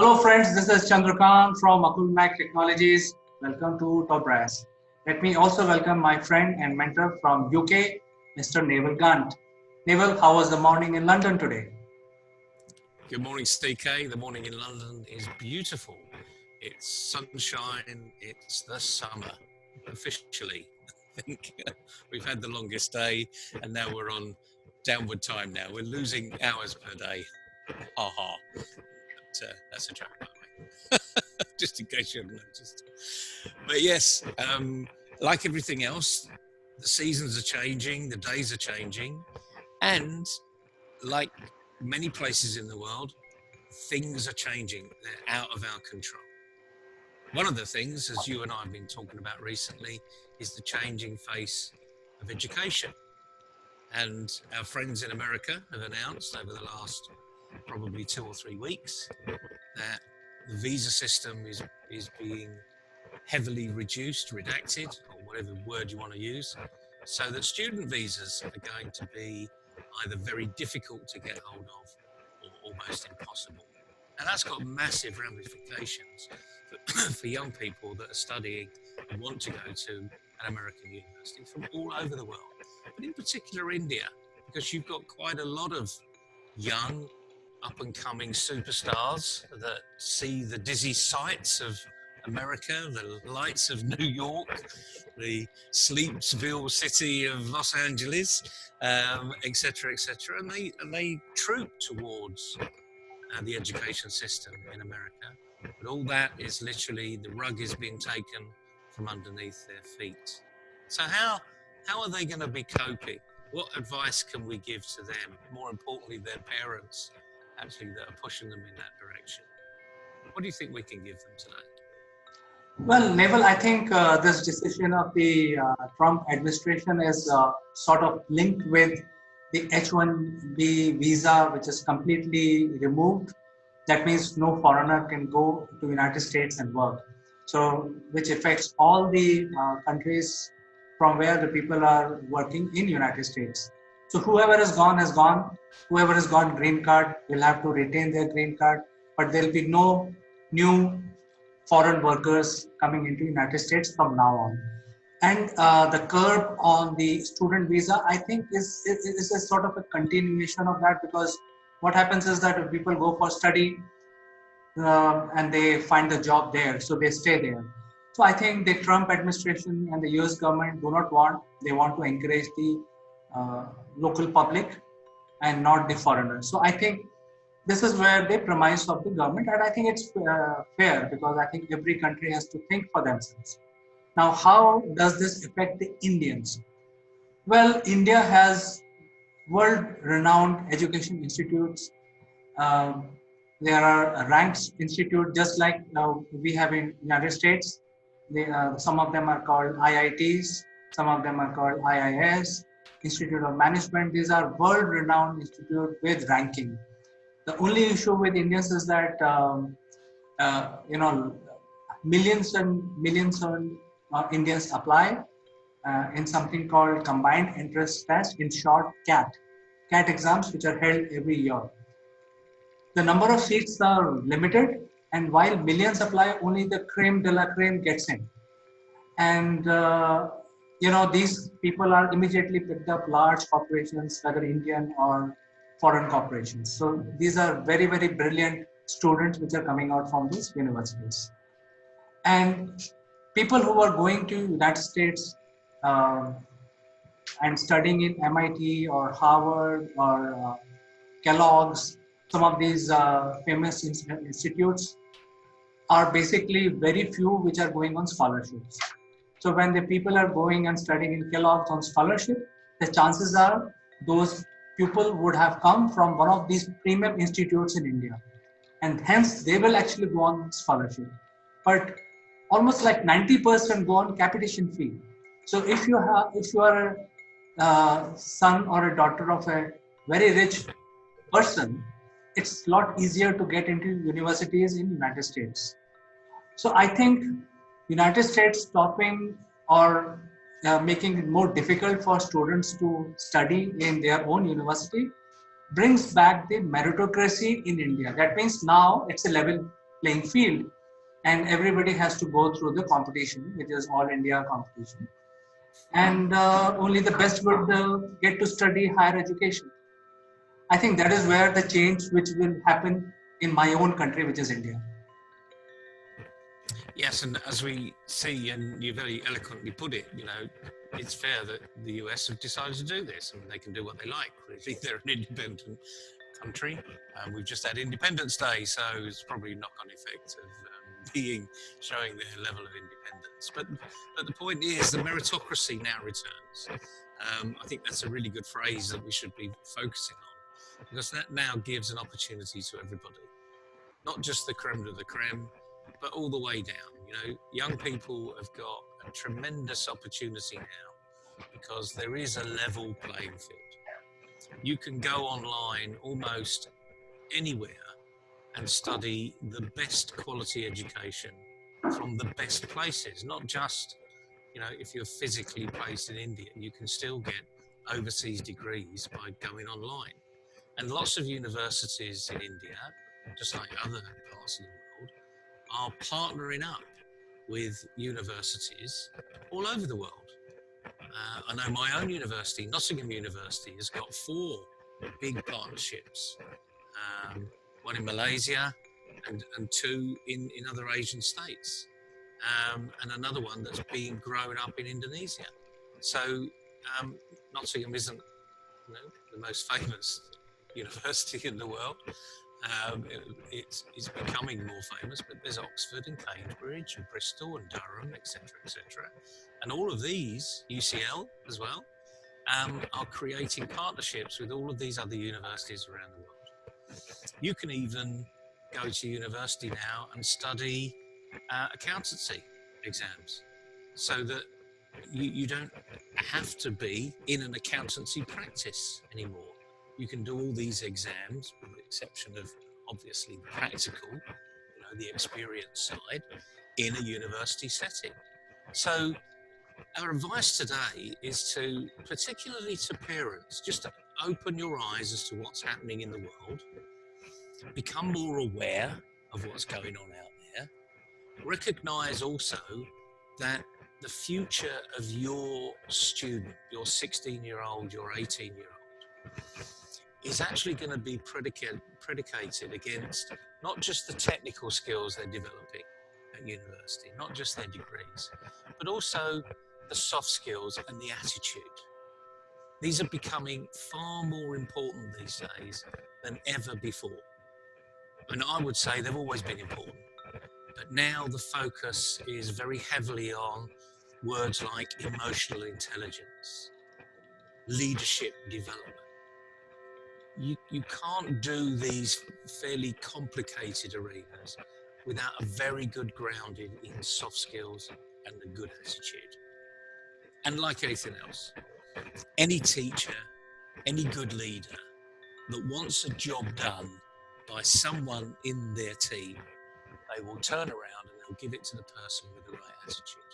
Hello friends, this is Chandrakant from Mac Technologies. Welcome to Top Brass. Let me also welcome my friend and mentor from UK, Mr. Naval Gunt. Naval, how was the morning in London today? Good morning, CK. The morning in London is beautiful. It's sunshine, it's the summer, officially. I think we've had the longest day and now we're on downward time now. We're losing hours per day. Ha ha. That's a joke, by the way. Just in case you haven't noticed. But yes, like everything else, the seasons are changing, the days are changing, and like many places in the world, things are changing. They're out of our control. One of the things, as you and I have been talking about recently, is the changing face of education. And our friends in America have announced over the last probably 2 or 3 weeks that the visa system is being heavily reduced, redacted, or whatever word you want to use, so that student visas are going to be either very difficult to get hold of or almost impossible. And that's got massive ramifications for young people that are studying and want to go to an American university from all over the world, but in particular India, because you've got quite a lot of young, up-and-coming superstars that see the dizzy sights of America, the lights of New York, the Sleepsville city of Los Angeles, etc., etc., and they troop towards the education system in America. But all that is literally, the rug is being taken from underneath their feet. So how are they going to be coping? What advice can we give to them? More importantly, their parents, actually, that are pushing them in that direction. What do you think we can give them today? Well, Naval, I think this decision of the Trump administration is sort of linked with the H-1B visa, which is completely removed. That means no foreigner can go to United States and work. So, which affects all the countries from where the people are working in United States. So whoever has gone has gone. Whoever has got green card will have to retain their green card, but there will be no new foreign workers coming into United States from now on. And the curb on the student visa, I think, is a sort of a continuation of that, because what happens is that if people go for study and they find a job there, so they stay there. So I think the Trump administration and the US government do not want, they want to encourage the local public and not the foreigners. So I think this is where the premise of the government, and I think it's fair, because I think every country has to think for themselves. Now, how does this affect the Indians? Well, India has world-renowned education institutes. Um, there are ranked institutes, just like we have in United States. Some of them are called IITs, some of them are called IIS, Institute of Management. These are world-renowned institutes with ranking. The only issue with Indians is that millions and millions of Indians apply in something called combined entrance test, in short CAT exams, which are held every year. The number of seats are limited, and while millions apply, only the creme de la creme gets in. And these people are immediately picked up, large corporations, whether Indian or foreign corporations. So these are very, very brilliant students which are coming out from these universities. And people who are going to United States and studying in MIT or Harvard or Kellogg's, some of these famous institutes, are basically very few which are going on scholarships. So when the people are going and studying in Kellogg's on scholarship, the chances are those people would have come from one of these premium institutes in India, and hence they will actually go on scholarship. But almost like 90% go on capitation fee. So if you are a son or a daughter of a very rich person, it's a lot easier to get into universities in United States. So I think United States stopping or making it more difficult for students to study in their own university brings back the meritocracy in India. That means now it's a level playing field, and everybody has to go through the competition, which is all India competition, and only the best would get to study higher education. I think that is where the change which will happen in my own country, which is India. Yes, and as we see, and you very eloquently put it, you know, it's fair that the US have decided to do this, and they can do what they like. Really, they're an independent country. We've just had Independence Day, so it's probably knock-on effect of showing their level of independence. But the point is, the meritocracy now returns. I think that's a really good phrase that we should be focusing on, because that now gives an opportunity to everybody, not just the creme of the creme, but all the way down. You know, young people have got a tremendous opportunity now because there is a level playing field. You can go online almost anywhere and study the best quality education from the best places, not just, you know, if you're physically placed in India, you can still get overseas degrees by going online. And lots of universities in India, just like other parts of the world, are partnering up with universities all over the world. I know my own university, Nottingham University, has got 4 big partnerships, one in Malaysia and 2 in other Asian states, and another one that's being grown up in Indonesia. So Nottingham isn't, you know, the most famous university in the world. It's becoming more famous, but there's Oxford and Cambridge and Bristol and Durham, etc., etc. And all of these, UCL as well, are creating partnerships with all of these other universities around the world. You can even go to university now and study accountancy exams, so that you don't have to be in an accountancy practice anymore. You can do all these exams, with the exception of obviously the practical, you know, the experience side, in a university setting. So our advice today is to, particularly to parents, just to open your eyes as to what's happening in the world, become more aware of what's going on out there, recognise also that the future of your student, your 16-year-old, your 18-year-old, is actually going to be predicated against not just the technical skills they're developing at university, not just their degrees, but also the soft skills and the attitude. These are becoming far more important these days than ever before. And I would say they've always been important, but now the focus is very heavily on words like emotional intelligence, leadership development. You can't do these fairly complicated arenas without a very good grounding in soft skills and a good attitude. And like anything else, any teacher, any good leader that wants a job done by someone in their team, they will turn around and they'll give it to the person with the right attitude.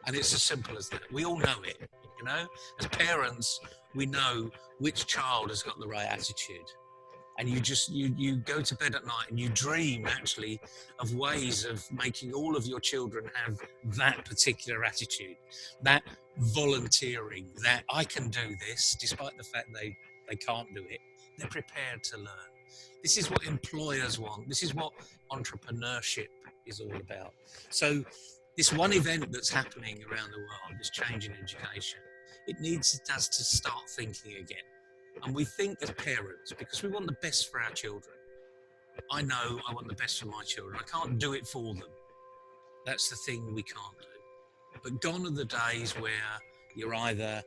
And it's as simple as that. We all know it, you know? As parents, we know which child has got the right attitude. And you go to bed at night and you dream actually of ways of making all of your children have that particular attitude, that volunteering, that I can do this, despite the fact they can't do it. They're prepared to learn. This is what employers want. This is what entrepreneurship is all about. So this one event that's happening around the world, this change in education, it needs us to start thinking again. And we think as parents, because we want the best for our children. I know I want the best for my children. I can't do it for them. That's the thing we can't do. But gone are the days where you're either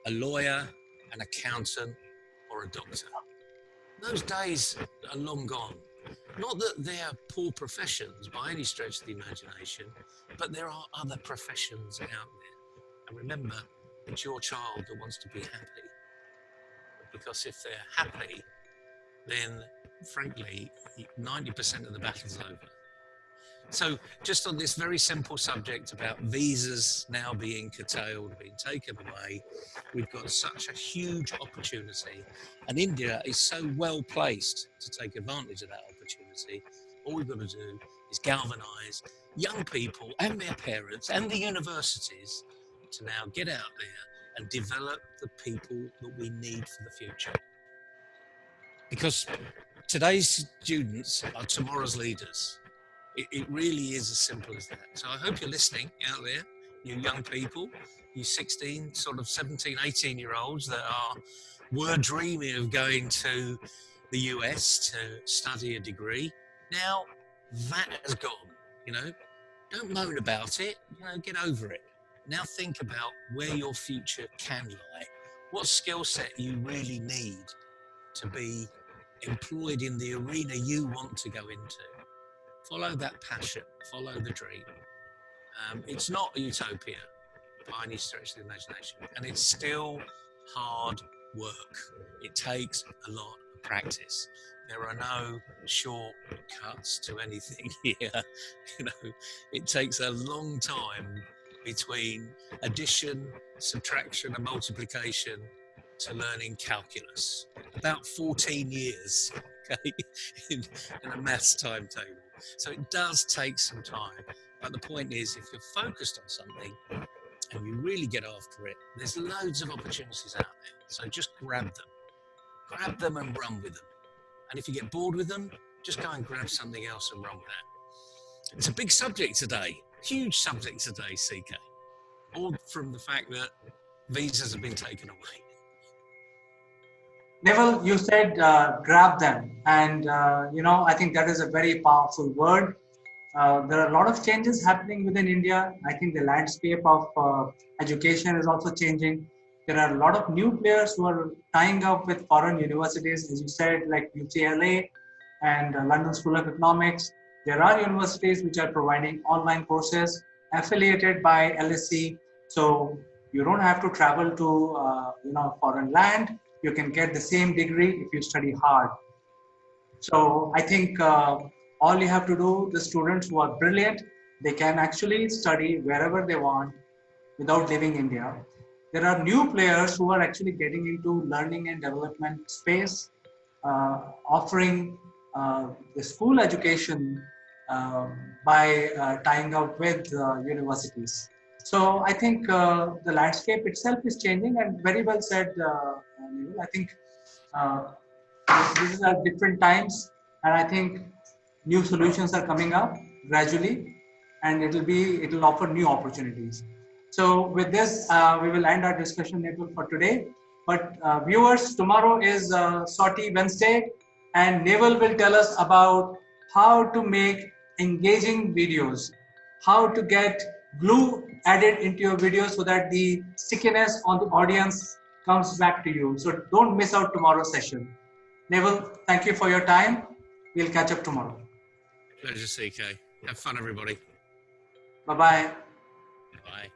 a lawyer, an accountant, or a doctor. Those days are long gone. Not that they're poor professions by any stretch of the imagination, but there are other professions out there. And remember, it's your child that wants to be happy. Because if they're happy, then frankly, 90% of the battle's over. So just on this very simple subject about visas now being curtailed, being taken away, we've got such a huge opportunity. And India is so well placed to take advantage of that opportunity. All we've got to do is galvanise young people and their parents and the universities to now get out there and develop the people that we need for the future. Because today's students are tomorrow's leaders. It really is as simple as that. So I hope you're listening out there, you young people, you 16, sort of 17, 18-year-olds that were dreaming of going to the US to study a degree. Now that has gone, don't moan about it, get over it. Now think about where your future can lie. What skill set you really need to be employed in the arena you want to go into. Follow that passion, follow the dream. It's not a utopia by any stretch of the imagination, and it's still hard work. It takes a lot of practice. There are no shortcuts to anything here. It takes a long time between addition, subtraction, and multiplication to learning calculus. About 14 years, okay, in a maths timetable. So it does take some time. But the point is, if you're focused on something and you really get after it, there's loads of opportunities out there. So just grab them. Grab them and run with them. And if you get bored with them, just go and grab something else and run with that. It's a big subject today, huge subject today, CK. All from the fact that visas have been taken away. Neville, you said grab them, and I think that is a very powerful word. There are a lot of changes happening within India. I think the landscape of education is also changing. There are a lot of new players who are tying up with foreign universities, as you said, like UCLA and London School of Economics. There are universities which are providing online courses affiliated by LSE. So you don't have to travel to foreign land. You can get the same degree if you study hard. So I think all you have to do, the students who are brilliant, they can actually study wherever they want without leaving India. There are new players who are actually getting into learning and development space, offering the school education by tying up with universities. So I think the landscape itself is changing, and very well said, Neil. I think these are different times, and I think new solutions are coming up gradually, and it'll offer new opportunities. So with this, we will end our discussion, Nepal, for today. But viewers, tomorrow is Sortie Wednesday, and Naval will tell us about how to make engaging videos, how to get glue added into your video so that the stickiness on the audience comes back to you. So don't miss out tomorrow's session. Naval, thank you for your time. We'll catch up tomorrow. Pleasure, CK. Have fun, everybody. Bye-bye. Bye.